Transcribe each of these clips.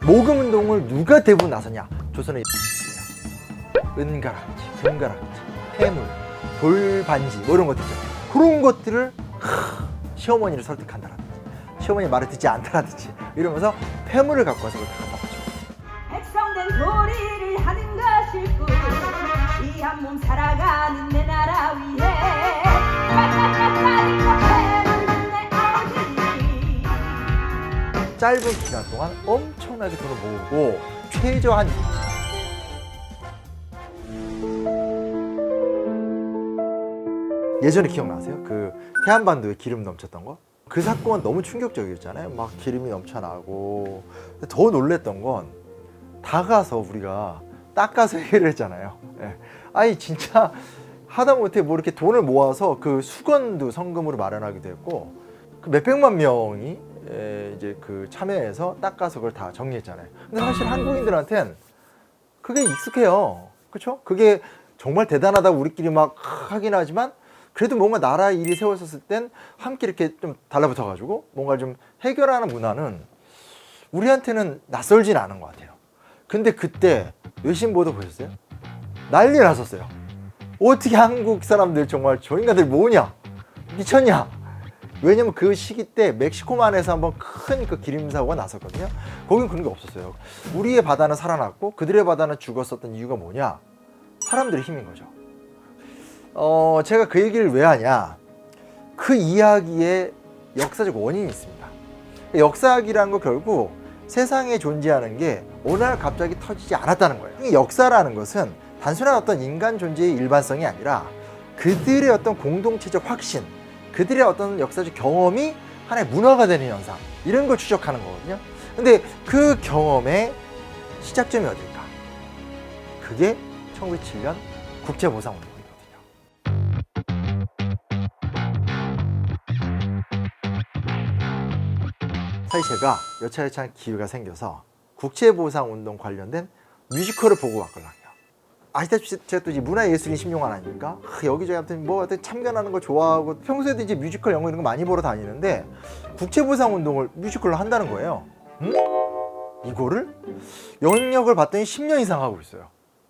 모금 운동을 누가 대부분 나섰냐? 조선의 은가락지, 금가락지, 폐물, 돌반지 뭐 이런 것들 있죠. 그런 것들을 시어머니를 설득한다라든지 시어머니 말을 듣지 않다라든지 이러면서 폐물을 갖고 와서 그걸 다 갖다 바치고 백성된 소리를 하는 것일 뿐 이 한 몸 살아가는 내 나라 위에 깍깍깍깍 폐물은 내 아버지. 짧은 기간 동안 엄청나게 돈을 모으고 최저한 예전에 기억나세요? 그 태안반도에 기름 넘쳤던 거? 그 사건은 너무 충격적이었잖아요. 막 기름이 넘쳐나고. 근데 더 놀랬던 건 다 가서 우리가 닦아서 해결을 했잖아요. 예. 아니 진짜 하다못해 뭐 이렇게 돈을 모아서 그 수건도 성금으로 마련하기도 했고 그 몇백만 명이 이제 그 참여해서 닦아서 그걸 다 정리했잖아요. 근데 사실 한국인들한텐 그게 익숙해요. 그렇죠? 그게 정말 대단하다고 우리끼리 막 하긴 하지만 그래도 뭔가 나라 일이 세웠었을 땐 함께 이렇게 좀 달라붙어가지고 뭔가 좀 해결하는 문화는 우리한테는 낯설진 않은 것 같아요. 근데 그때 외신 보도 보셨어요? 난리 났었어요. 어떻게 한국 사람들 정말 저 인간들 뭐냐? 미쳤냐? 왜냐면 그 시기 때 멕시코만에서 한번 큰 그 기름 사고가 났었거든요. 거긴 그런 게 없었어요. 우리의 바다는 살아났고 그들의 바다는 죽었었던 이유가 뭐냐? 사람들의 힘인 거죠. 제가 그 얘기를 왜 하냐? 그 이야기에 역사적 원인이 있습니다. 역사학이라는 거 결국 세상에 존재하는 게 어느 날 갑자기 터지지 않았다는 거예요. 이 역사라는 것은 단순한 어떤 인간 존재의 일반성이 아니라 그들의 어떤 공동체적 확신, 그들의 어떤 역사적 경험이 하나의 문화가 되는 현상, 이런 걸 추적하는 거거든요. 근데 그 경험의 시작점이 어딜까? 그게 1907년 국제보상운동이거든요. 사실 제가 여차여차한 기회가 생겨서 국제보상운동 관련된 뮤지컬을 보고 왔거든요. 아시다시피 제가 또 이제 문화예술인 신용환 아닙니까? 여기저기 아무튼 뭐 하여튼 참견하는 걸 좋아하고 평소에도 이제 뮤지컬 영화 이런 거 많이 보러 다니는데 국제보상운동을 뮤지컬로 한다는 거예요. 응? 이거를? 영역을 봤더니 10년 이상 하고 있어요.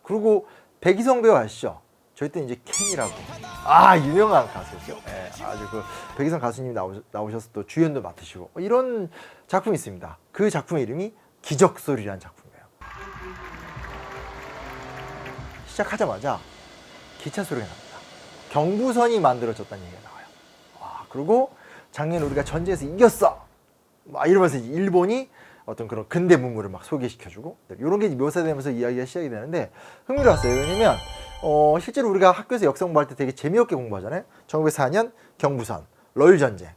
그리고 백이성 배우 아시죠? 저희 때 이제 캔이라고 유명한 가수였죠. 네, 아주 그 백이성 가수님이 나오셔서 또 주연도 맡으시고 이런 작품이 있습니다. 그 작품의 이름이 기적소리라는 작품이에요. 시작하자마자 기차 소리가 납니다. 경부선이 만들어졌다는 얘기가 나와요. 그리고 작년 우리가 전쟁에서 이겼어! 막 이러면서 이제 일본이 어떤 그런 근대 문물을 막 소개시켜주고 이런 게 묘사되면서 이야기가 시작이 되는데 흥미로웠어요. 왜냐면 실제로 우리가 학교에서 역사 공부할 때 되게 재미없게 공부하잖아요. 1904년 경부선, 러일전쟁,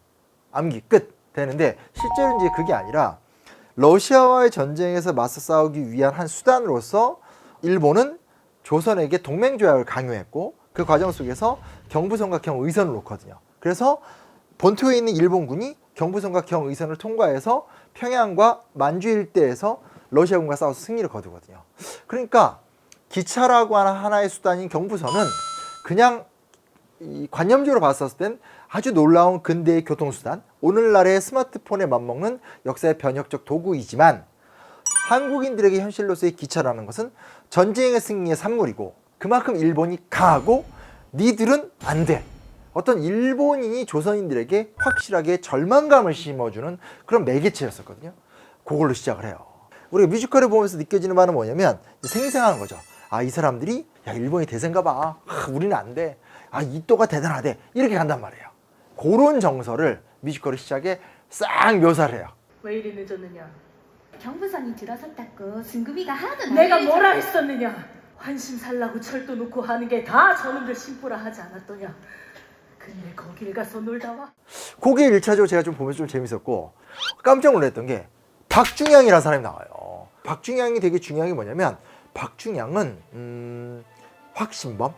암기 끝 되는데 실제로 이제 그게 아니라 러시아와의 전쟁에서 맞서 싸우기 위한 한 수단으로서 일본은 조선에게 동맹조약을 강요했고 그 과정 속에서 경부선과 경의선을 놓거든요. 그래서 본토에 있는 일본군이 경부선과 경의선을 통과해서 평양과 만주 일대에서 러시아군과 싸워서 승리를 거두거든요. 그러니까 기차라고 하는 하나의 수단인 경부선은 그냥 관념적으로 봤었을 땐 아주 놀라운 근대의 교통수단, 오늘날의 스마트폰에 맞먹는 역사의 변혁적 도구이지만 한국인들에게 현실로서의 기차라는 것은 전쟁의 승리의 산물이고 그만큼 일본이 강하고 니들은 안 돼. 어떤 일본인이 조선인들에게 확실하게 절망감을 심어주는 그런 매개체였었거든요. 그걸로 시작을 해요. 우리가 뮤지컬을 보면서 느껴지는 바는 뭐냐면 생생한 거죠. 이 사람들이 야 일본이 대세인가 봐. 우리는 안 돼. 이 또가 대단하대. 이렇게 간단 말이에요. 그런 정서를 뮤지컬의 시작에 싹 묘사를 해요. 왜 이리 늦었느냐? 경부선이 들어섰다고 승급이가 하도 내가 뭐라 했었느냐? 환심 살라고 철도 놓고 하는 게 다 저놈들 심부라 하지 않았더냐? 근데 거길 가서 놀다 와? 그게 1차적으로 제가 좀 보면서 좀 재밌었고 깜짝 놀랐던 게 박중양이라는 사람이 나와요. 박중양이 되게 중요한 게 뭐냐면 박중양은 확신범?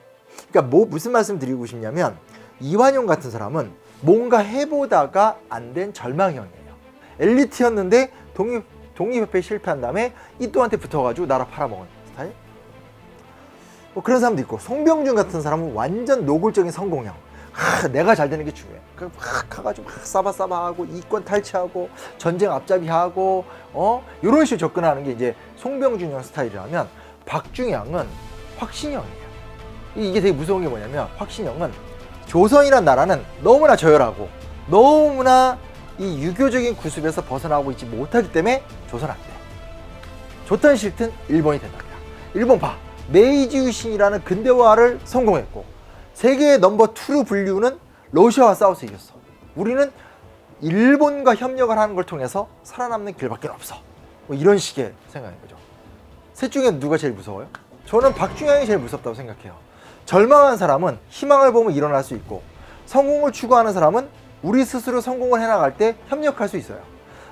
그러니까 무슨 말씀 드리고 싶냐면 이완용 같은 사람은 뭔가 해보다가 안 된 절망형이에요. 엘리트였는데 독립협회에 실패한 다음에 이또한테 붙어가지고 나라 팔아먹은 스타일? 뭐 그런 사람도 있고 송병준 같은 사람은 완전 노골적인 성공형. 내가 잘 되는 게 중요해. 그막 가가지고 막 싸바싸바하고 이권 탈취하고 전쟁 앞잡이하고 이런 식으로 접근하는 게 이제 송병준 형 스타일이라면 박중양은 확신형이에요. 이게 되게 무서운 게 뭐냐면 확신형은 조선이란 나라는 너무나 저열하고 너무나 이 유교적인 구습에서 벗어나고 있지 못하기 때문에 조선 안 돼. 좋든 싫든 일본이 된답니다. 일본 봐. 메이지 유신이라는 근대화를 성공했고 세계 넘버 2로 분류는 러시아와 싸워서 이겼어. 우리는 일본과 협력을 하는 걸 통해서 살아남는 길밖에 없어. 뭐 이런 식의 생각인 거죠. 셋 중에 누가 제일 무서워요? 저는 박중양이 제일 무섭다고 생각해요. 절망한 사람은 희망을 보면 일어날 수 있고 성공을 추구하는 사람은 우리 스스로 성공을 해나갈 때 협력할 수 있어요.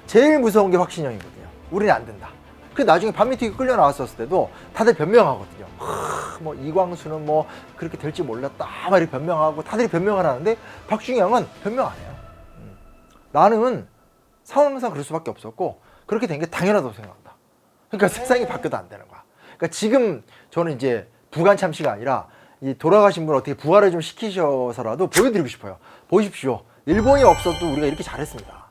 제일 무서운 게 확신형이거든요. 우리는 안 된다. 그 나중에 반미특위 끌려 나왔었을 때도 다들 변명하거든요. 뭐 이광수는 뭐 그렇게 될지 몰랐다 막 이렇게 변명하고 다들 변명을 하는데 박중양은 변명 안 해요. 나는 상황상 그럴 수밖에 없었고 그렇게 된 게 당연하다고 생각한다. 그러니까 세상이 바뀌어도 안 되는 거야. 그러니까 지금 저는 이제 부관 참시가 아니라 이 돌아가신 분 어떻게 부활을 좀 시키셔서라도 보여드리고 싶어요. 보십시오. 일본이 없어도 우리가 이렇게 잘했습니다.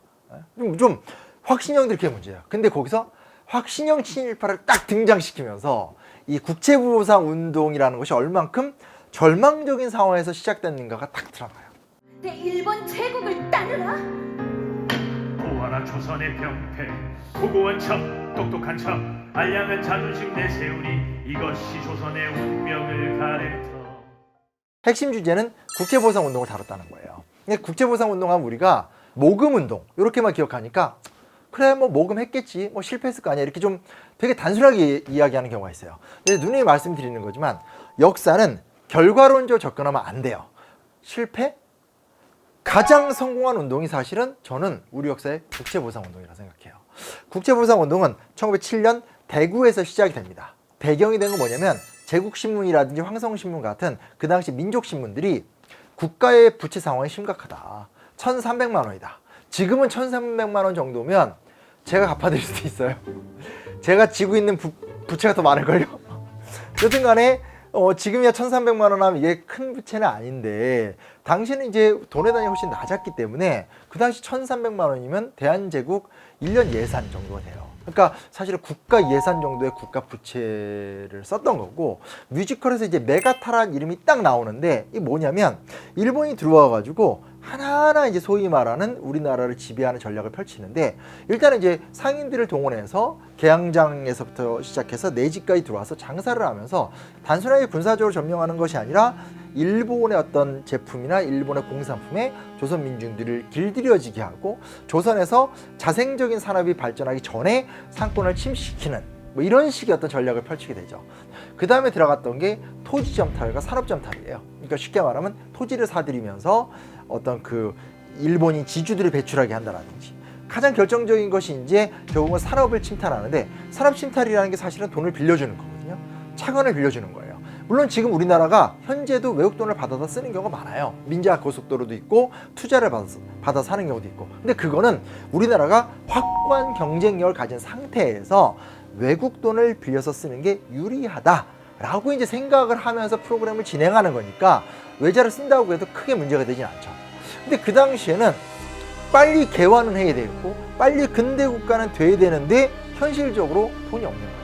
좀 확신형들이 그게 문제야. 근데 거기서 확신형 친일파를 딱 등장시키면서 이 국채보상 운동이라는 것이 얼만큼 절망적인 상황에서 시작됐는가가 딱 드러나요. 내 일본 제국을 따르라. 고아라 조선의 병폐 고고한 척 똑똑한 척 알량한 자존심 내세우니 이것이 조선의 운명을 가르쳐. 핵심 주제는 국채보상 운동을 다뤘다는 거예요. 근데 국채보상 운동하면 우리가 모금 운동 이렇게만 기억하니까 그래 뭐 모금했겠지 뭐 실패했을 거 아니야 이렇게 좀 되게 단순하게 이야기하는 경우가 있어요. 근데 누누이 말씀드리는 거지만 역사는 결과론적으로 접근하면 안 돼요. 실패? 가장 성공한 운동이 사실은 저는 우리 역사의 국채보상 운동이라고 생각해요. 국채보상 운동은 1907년 대구에서 시작이 됩니다. 배경이 된 건 뭐냐면 제국신문이라든지 황성신문 같은 그 당시 민족신문들이 국가의 부채 상황이 심각하다. 1,300만 원이다. 지금은 1,300만 원 정도면 제가 갚아드릴 수도 있어요. 제가 지고 있는 부채가 더 많을걸요. 여튼 간에 지금이야 1,300만 원 하면 이게 큰 부채는 아닌데 당시는 이제 돈의 단위가 훨씬 낮았기 때문에 그 당시 1,300만 원이면 대한제국 1년 예산 정도가 돼요. 그러니까 사실은 국가 예산 정도의 국가 부채를 썼던 거고 뮤지컬에서 이제 메가타라는 이름이 딱 나오는데 이게 뭐냐면 일본이 들어와 가지고 하나하나 이제 소위 말하는 우리나라를 지배하는 전략을 펼치는데 일단은 이제 상인들을 동원해서 개항장에서부터 시작해서 내 집까지 들어와서 장사를 하면서 단순하게 군사적으로 점령하는 것이 아니라 일본의 어떤 제품이나 일본의 공산품에 조선 민중들을 길들여지게 하고 조선에서 자생적인 산업이 발전하기 전에 상권을 침식시키는 뭐 이런 식의 어떤 전략을 펼치게 되죠. 그 다음에 들어갔던 게 토지점탈과 산업점탈이에요. 그러니까 쉽게 말하면 토지를 사들이면서 어떤 그 일본인 지주들을 배출하게 한다라든지 가장 결정적인 것이 이제 결국은 산업을 침탈하는데 산업 침탈이라는 게 사실은 돈을 빌려주는 거거든요. 차관을 빌려주는 거예요. 물론 지금 우리나라가 현재도 외국 돈을 받아서 쓰는 경우가 많아요. 민자 고속도로도 있고 투자를 받아서 하는 경우도 있고 근데 그거는 우리나라가 확고한 경쟁력을 가진 상태에서 외국 돈을 빌려서 쓰는 게 유리하다라고 이제 생각을 하면서 프로그램을 진행하는 거니까 외자를 쓴다고 해도 크게 문제가 되진 않죠. 근데 그 당시에는 빨리 개화는 해야 되고 빨리 근대 국가는 돼야 되는데 현실적으로 돈이 없는 거예요.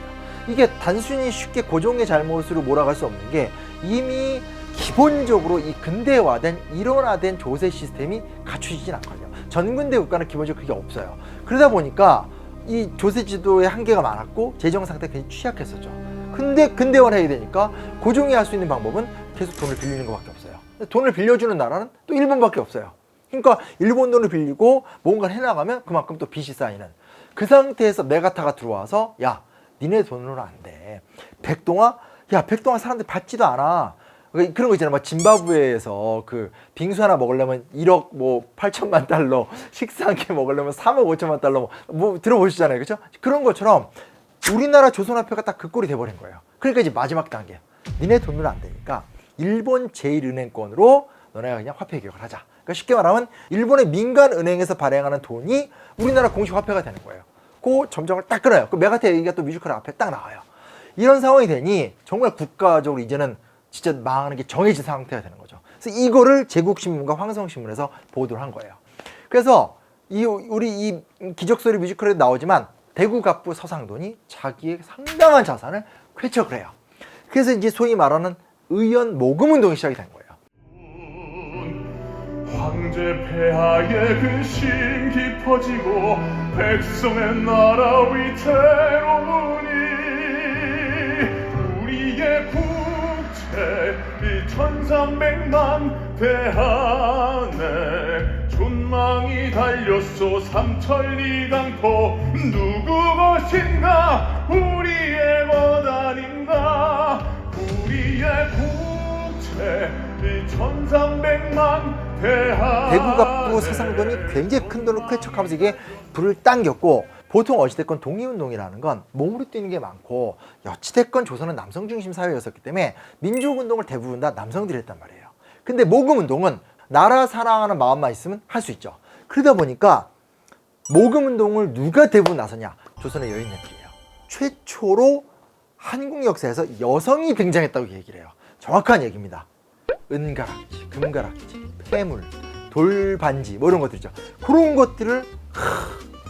이게 단순히 쉽게 고종의 잘못으로 몰아갈 수 없는 게 이미 기본적으로 이 근대화된 일원화된 조세 시스템이 갖추지진 않거든요. 전근대 국가는 기본적으로 그게 없어요. 그러다 보니까 이 조세 지도의 한계가 많았고 재정 상태가 굉장히 취약했었죠. 근데 근대화를 해야 되니까 고종이 할 수 있는 방법은 계속 돈을 빌리는 것밖에 없어요. 돈을 빌려주는 나라는 또 일본밖에 없어요. 그러니까 일본 돈을 빌리고 뭔가를 해나가면 그만큼 또 빚이 쌓이는 그 상태에서 메가타가 들어와서 야 니네 돈으로는 안 돼. 백동아? 야 백동아 사람들 받지도 않아. 그런 거 있잖아요. 막 짐바브웨에서 그 빙수 하나 먹으려면 1억 뭐 8천만 달러, 식사 한 개 먹으려면 3억 5천만 달러 뭐 들어보시잖아요. 그렇죠? 그런 것처럼 우리나라 조선화폐가 딱 그 꼴이 돼버린 거예요. 그러니까 이제 마지막 단계. 니네 돈으로 안 되니까 일본 제1은행권으로 너네가 그냥 화폐 개혁을 하자. 그러니까 쉽게 말하면 일본의 민간은행에서 발행하는 돈이 우리나라 공식 화폐가 되는 거예요. 그 점정을 딱 끊어요. 그 메가타 얘기가 또 뮤지컬 앞에 딱 나와요. 이런 상황이 되니 정말 국가적으로 이제는 진짜 망하는 게 정해진 상태가 되는 거죠. 그래서 이거를 제국신문과 황성신문에서 보도를 한 거예요. 그래서 우리 이 기적소리 뮤지컬에 나오지만 대구갑부 서상돈이 자기의 상당한 자산을 쾌척을 해요. 그래서 이제 소위 말하는 의연 모금운동이 시작이 된 거예요. 황제 폐하의 근심 깊어지고 백성의 나라 위태로우니 우리의 국채 이 1300만 대한에 존망이 달렸소 삼천리 강포 누구 것인가 우리의 것 아닌가 우리의 국채 이 1300만 대구갑부 서상돈이 굉장히 큰 돈을 쾌척하면서 이게 불을 당겼고, 보통 어찌됐건 독립운동이라는 건 몸으로 뛰는 게 많고 어찌됐건 조선은 남성 중심 사회였었기 때문에 민족운동을 대부분 다 남성들이 했단 말이에요. 근데 모금운동은 나라 사랑하는 마음만 있으면 할 수 있죠. 그러다 보니까 모금운동을 누가 대부분 나서냐? 조선의 여인네들이에요. 최초로 한국 역사에서 여성이 등장했다고 얘기를 해요. 정확한 얘기입니다. 은가락지, 금가락지, 폐물, 돌반지 뭐 이런 것들이죠. 그런 것들을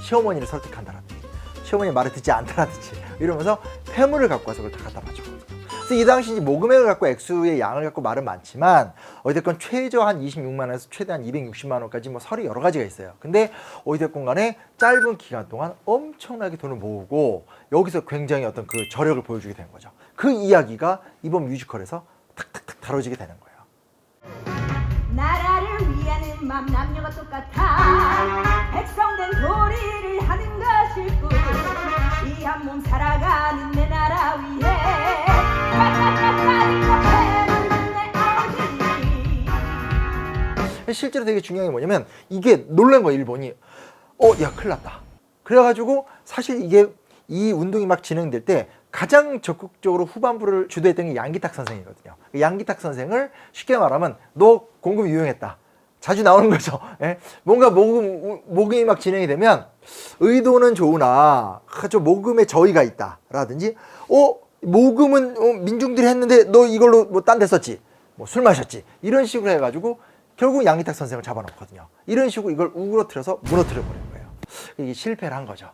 시어머니를 설득한다라든지 시어머니 말을 듣지 않다라든지 이러면서 폐물을 갖고 와서 그걸 다 갖다 바쳤거든요. 그래서 이 당시 이제 모금액을 갖고 액수의 양을 갖고 말은 많지만 어쨌건 최저 한 26만 원에서 최대한 260만 원까지 뭐 설이 여러 가지가 있어요. 근데 어쨌건 간에 짧은 기간 동안 엄청나게 돈을 모으고 여기서 굉장히 어떤 그 저력을 보여주게 된 거죠. 그 이야기가 이번 뮤지컬에서 탁탁탁 다뤄지게 되는 거예요. 나라를 위하는 맘 남녀가 똑같아 백성된 도리를 하는 것일 뿐 이 한 몸 살아가는 내 나라 위에 실제로 되게 중요한 게 뭐냐면 이게 놀란 거예요. 일본이 야 큰일 났다. 그래가지고 사실 이게 이 운동이 막 진행될 때 가장 적극적으로 후반부를 주도했던 게 양기탁 선생이거든요. 양기탁 선생을 쉽게 말하면 너 공금 유용했다. 자주 나오는 거죠. 예? 뭔가 모금이 막 진행이 되면 의도는 좋으나 저 모금에 저의가 있다. 라든지 모금은 민중들이 했는데 너 이걸로 뭐 딴 데 썼지. 뭐 술 마셨지. 이런 식으로 해가지고 결국 양기탁 선생을 잡아놓거든요. 이런 식으로 이걸 우그러뜨려서 무너뜨려 버린 거예요. 이게 실패를 한 거죠.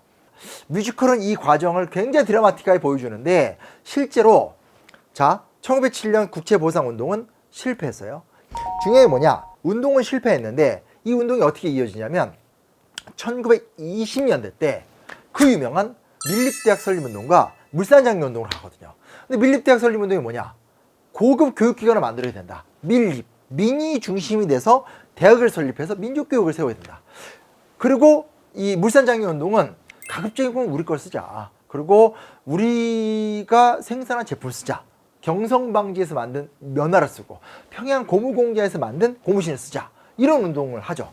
뮤지컬은 이 과정을 굉장히 드라마틱하게 보여주는데 실제로 자 1907년 국채보상운동은 실패했어요. 중요한 게 뭐냐? 운동은 실패했는데 이 운동이 어떻게 이어지냐면 1920년대 때 그 유명한 밀립대학 설립운동과 물산장려운동을 하거든요. 근데 밀립대학 설립운동이 뭐냐? 고급 교육기관을 만들어야 된다. 민이 중심이 돼서 대학을 설립해서 민족교육을 세워야 된다. 그리고 이 물산장려운동은 가급적인 건 우리 걸 쓰자. 그리고 우리가 생산한 제품을 쓰자. 경성방지에서 만든 면화를 쓰고 평양 고무공자에서 만든 고무신을 쓰자. 이런 운동을 하죠.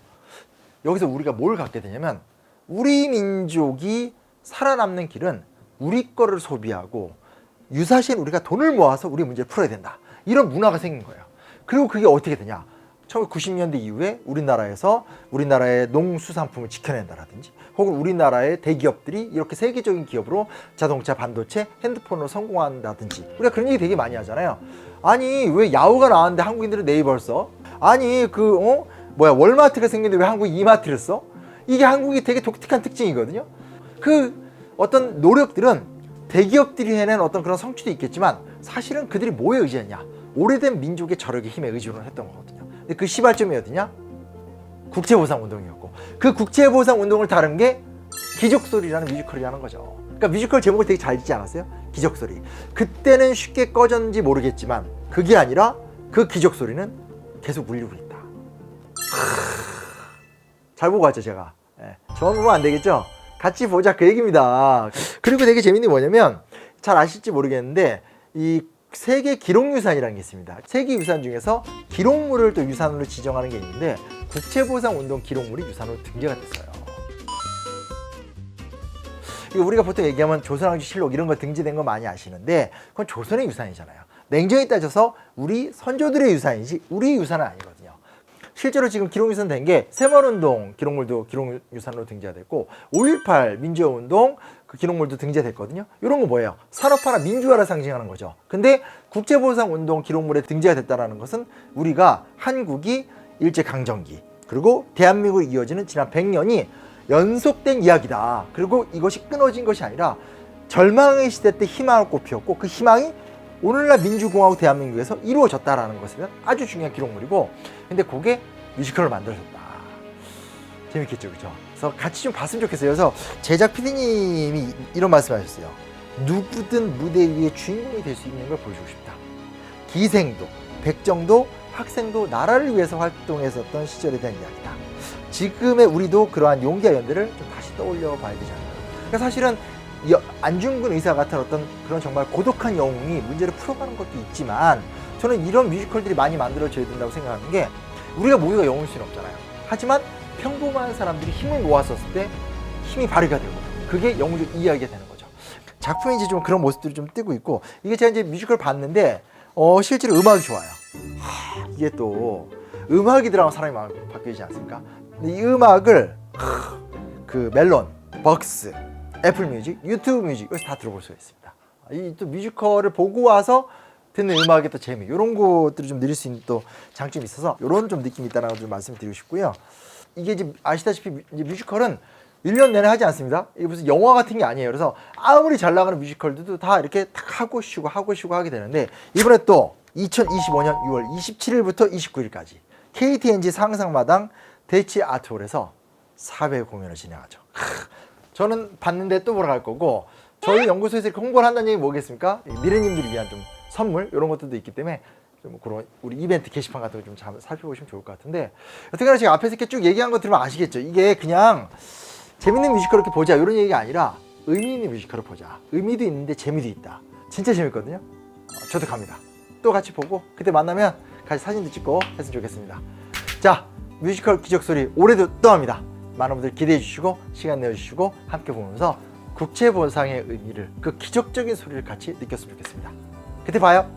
여기서 우리가 뭘 갖게 되냐면 우리 민족이 살아남는 길은 우리 거를 소비하고 유사시엔 우리가 돈을 모아서 우리 문제를 풀어야 된다. 이런 문화가 생긴 거예요. 그리고 그게 어떻게 되냐? 1990년대 이후에 우리나라의 농수산품을 지켜낸다라든지 혹은 우리나라의 대기업들이 이렇게 세계적인 기업으로 자동차, 반도체, 핸드폰으로 성공한다든지 우리가 그런 얘기 되게 많이 하잖아요. 아니 왜 야후가 나왔는데 한국인들은 네이버를 써? 아니 월마트가 생겼는데 왜 한국이 이마트를 써? 이게 한국이 되게 독특한 특징이거든요. 그 어떤 노력들은 대기업들이 해낸 어떤 그런 성취도 있겠지만 사실은 그들이 뭐에 의지했냐? 오래된 민족의 저력의 힘에 의존을 했던 거거든요. 근데 그 시발점이 어디냐? 국채보상운동이었고 그 국채보상운동을 다룬 게 기적소리라는 뮤지컬이라는 거죠. 그러니까 뮤지컬 제목을 되게 잘 짓지 않았어요? 기적소리. 그때는 쉽게 꺼졌는지 모르겠지만 그게 아니라 그 기적소리는 계속 울리고 있다. 잘 보고 왔죠 제가. 저만 보면 안 되겠죠? 같이 보자 그 얘기입니다. 그리고 되게 재밌는 게 뭐냐면 잘 아실지 모르겠는데 이 세계 기록유산이라는 게 있습니다. 세계 유산 중에서 기록물을 또 유산으로 지정하는 게 있는데 국채보상운동 기록물이 유산으로 등재가 됐어요. 이거 우리가 보통 얘기하면 조선왕조실록 이런 거 등재된 거 많이 아시는데 그건 조선의 유산이잖아요. 냉정히 따져서 우리 선조들의 유산이지 우리 유산은 아니거든요. 실제로 지금 기록유산 된 게 새마을운동 기록물도 기록유산으로 등재됐고 5.18 민주화운동 그 기록물도 등재됐거든요. 이런 거 뭐예요? 산업화나 민주화를 상징하는 거죠. 근데 국제보상운동 기록물에 등재가 됐다는 것은 우리가 한국이 일제강점기 그리고 대한민국으로 이어지는 지난 100년이 연속된 이야기다. 그리고 이것이 끊어진 것이 아니라 절망의 시대 때 희망을 꽃피웠고 그 희망이 오늘날 민주공화국 대한민국에서 이루어졌다라는 것에 대한 아주 중요한 기록물이고 근데 그게 뮤지컬을 만들어졌다. 재밌겠죠, 그죠? 그래서 같이 좀 봤으면 좋겠어요. 그래서 제작 PD님이 이런 말씀하셨어요. 누구든 무대 위에 주인공이 될 수 있는 걸 보여주고 싶다. 기생도, 백정도, 학생도 나라를 위해서 활동했었던 시절에 대한 이야기다. 지금의 우리도 그러한 용기와 연대를 좀 다시 떠올려 봐야 되지 않을까. 그러니까 사실은 안중근 의사 같은 어떤 그런 정말 고독한 영웅이 문제를 풀어가는 것도 있지만 저는 이런 뮤지컬들이 많이 만들어져야 된다고 생각하는 게 우리가 모두가 영웅일 수는 없잖아요. 하지만 평범한 사람들이 힘을 모았었을 때 힘이 발휘가 되고 그게 영웅적 이야기가 되는 거죠. 작품이 이제 좀 그런 모습들이 좀 뜨고 있고 이게 제가 이제 뮤지컬 봤는데 실제로 음악이 좋아요. 이게 또 음악이 들어가면 사람이 마음이 바뀌지 않습니까? 근데 이 음악을 그 멜론, 벅스, 애플뮤직, 유튜브 뮤직 여기서 다 들어볼 수가 있습니다. 이 또 뮤지컬을 보고 와서 듣는 음악의 또 재미 이런 것들을 좀 느낄 수 있는 또 장점이 있어서 이런 좀 느낌이 있다는 걸 좀 말씀드리고 싶고요. 이게 이제 아시다시피 이제 뮤지컬은 1년 내내 하지 않습니다. 이게 무슨 영화 같은 게 아니에요. 그래서 아무리 잘 나가는 뮤지컬들도 다 이렇게 탁 하고 쉬고 하게 되는데 이번에 또 2025년 6월 27일부터 29일까지 KTNG 상상마당 대치 아트홀에서 4회 공연을 진행하죠. 저는 봤는데 또 보러 갈 거고 저희 연구소에서 이렇게 홍보를 한다는 얘기 뭐겠습니까? 미래님들을 위한 좀 선물 이런 것들도 있기 때문에 좀 그런 우리 이벤트 게시판 같은 거 좀 살펴보시면 좋을 것 같은데 어떻게나 제가 앞에서 이렇게 쭉 얘기한 거 들으면 아시겠죠? 이게 그냥 재밌는 뮤지컬을 이렇게 보자 이런 얘기가 아니라 의미 있는 뮤지컬을 보자. 의미도 있는데 재미도 있다. 진짜 재밌거든요. 저도 갑니다. 또 같이 보고 그때 만나면 같이 사진도 찍고 했으면 좋겠습니다. 자, 뮤지컬 기적소리 올해도 또 합니다. 많은 분들 기대해 주시고 시간 내어주시고 함께 보면서 국제보상의 의미를 그 기적적인 소리를 같이 느꼈으면 좋겠습니다. 그때 봐요.